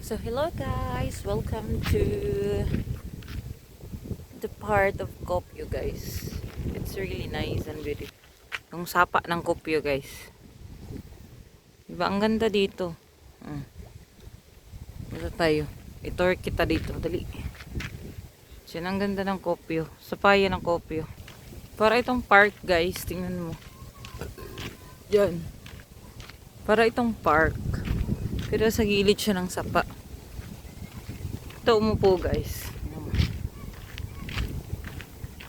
So hello guys, welcome to the part of Kopyo guys. It's really nice and beautiful. Yung sapa ng Kopyo guys. Diba ang ganda dito? Ito tayo. I-tour kita dito, dali. Diyan ang ganda ng Kopyo. Sapaya ng Kopyo. Para itong park guys, tingnan mo. Diyan. Para itong park. Pero sa gilid siya ng sapa. Ito umupo guys.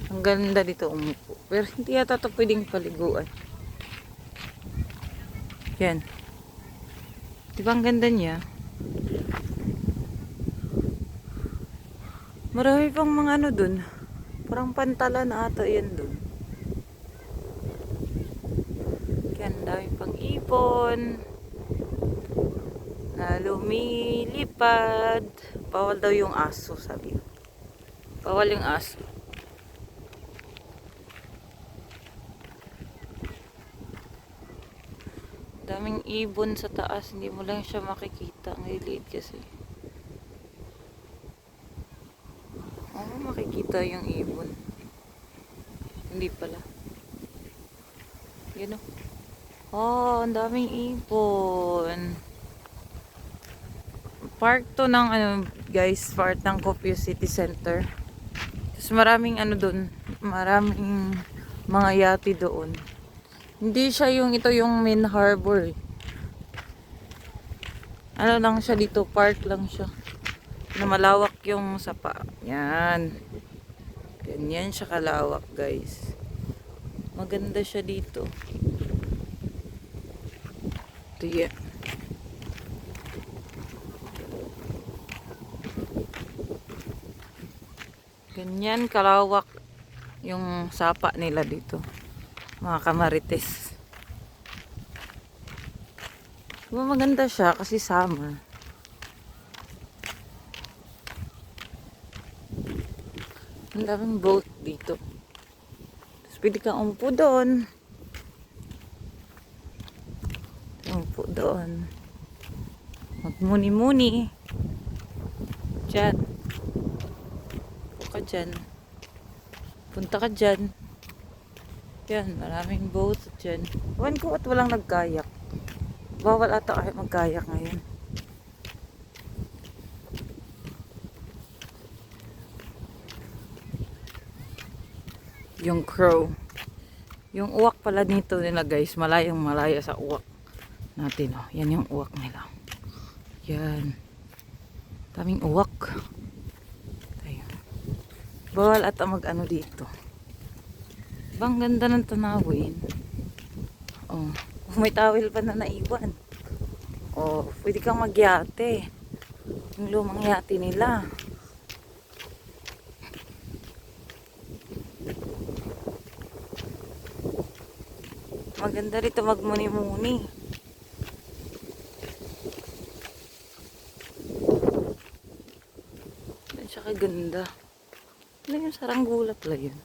Ang ganda dito umupo. Pero hindi yata ito pwedeng paliguan. Yan. Diba ang ganda niya? Marami pang mga ano dun. Parang pantalan na ata yan dun. Yan, dami pang ipon. Na lumilipad. Bawal daw yung aso, sabi. Bawal yung aso. Daming ibon sa taas, hindi mo lang siya makikita. Ang liit kasi. Makikita yung ibon. Hindi pala. Yan o. Oh, ang daming ibon. Park to ng ano, guys, part ng Kopyo City Center. Tapos maraming ano doon, maraming mga yate doon. Hindi siya yung ito yung main harbor. Ano lang siya dito, park lang siya. Na malawak yung sapa. Yan. Ganyan siya kalawak, guys. Maganda siya dito. Ito yan. Ganyan kalawak yung sapa nila dito. Mga kamarites. Diba maganda siya kasi summer. Ang daming boat dito. Tapos pwede kang umupo doon. Umupo doon. Magmuni-muni. Diyan. Upo ka dyan. Punta ka dyan. Yan, maraming boat dyan. Ewan ko at walang nagkayak. Bawal ata kahit magkayak ngayon. Yung crow. Yung uwak pala nito nila guys, malayang malaya sa uwak natin. Oh. Yan yung uwak nila. Yan. Daming uwak. Tayo. Bawal ata mag-ano dito. Bang ganda ng tanawin. Oh, may towel pa na naiwan. Oh, pwede kang magyate. Yung lumang yate nila. Maganda rito magmuni-muni. Yan siya kaganda. Ano yung saranggola pala yun?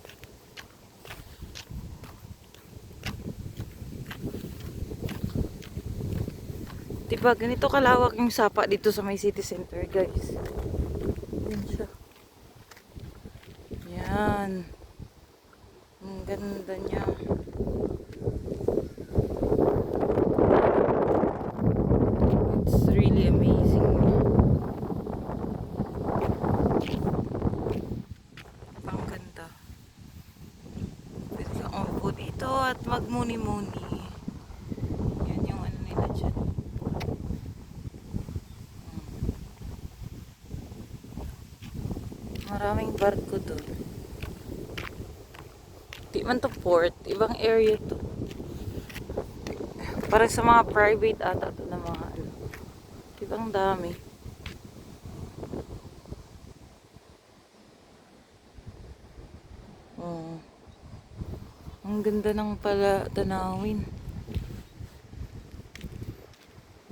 Diba ganito kalawak yung sapa dito sa may city center guys. Yan siya. Yan. Ang ganda niya. It's really amazing. Ang ganda. Pwede kang umupo dito at magmuni-muni. Yan yung ano nila dyan. Maraming barko doon. Di man to port, ibang area to. Para sa mga private ata to na mga ano. Ibang dami. Oh. Ang ganda ng pala tanawin.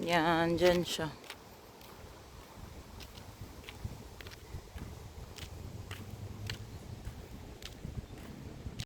Yan, dyan siya.